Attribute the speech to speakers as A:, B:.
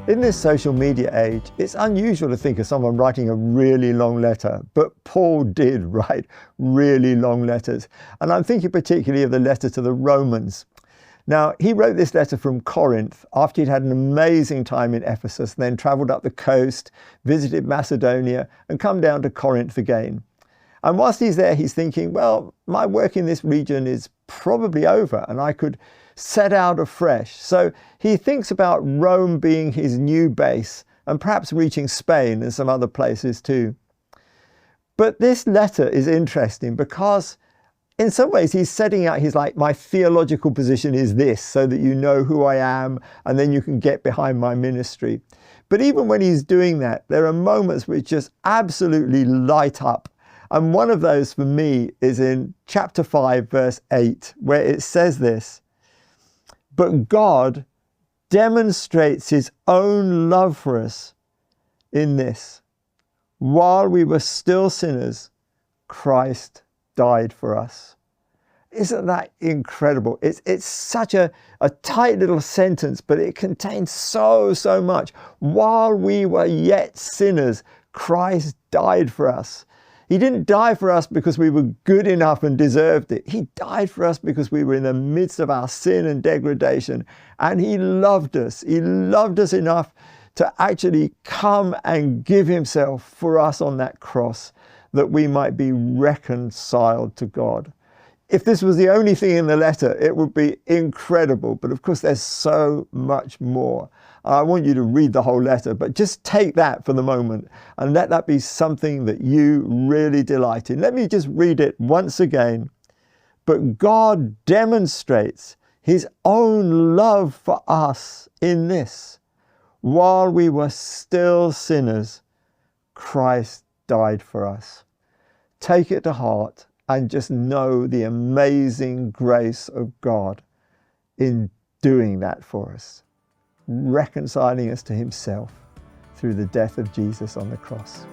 A: In this social media age, it's unusual to think of someone writing a really long letter, but Paul did write really long letters. And I'm thinking particularly of the letter to the Romans. Now, he wrote this letter from Corinth after he'd had an amazing time in Ephesus, then travelled up the coast, visited Macedonia, and come down to Corinth again. And whilst he's there, he's thinking, well, my work in this region is probably over and I could set out afresh. So he thinks about Rome being his new base and perhaps reaching Spain and some other places too. But this letter is interesting because in some ways he's setting out, he's like, my theological position is this, so that you know who I am and then you can get behind my ministry. But even when he's doing that, there are moments which just absolutely light up. And one of those for me is in chapter 5, verse 8, where it says this: "But God demonstrates his own love for us in this: while we were still sinners, Christ died for us." Isn't that incredible? It's such a tight little sentence, but it contains so much. While we were yet sinners, Christ died for us. He didn't die for us because we were good enough and deserved it. He died for us because we were in the midst of our sin and degradation. And he loved us. He loved us enough to actually come and give himself for us on that cross, that we might be reconciled to God. If this was the only thing in the letter, it would be incredible. But of course, there's so much more. I want you to read the whole letter, but just take that for the moment and let that be something that you really delight in. Let me just read it once again. "But God demonstrates his own love for us in this: while we were still sinners, Christ died for us." Take it to heart and just know the amazing grace of God in doing that for us, reconciling us to himself through the death of Jesus on the cross.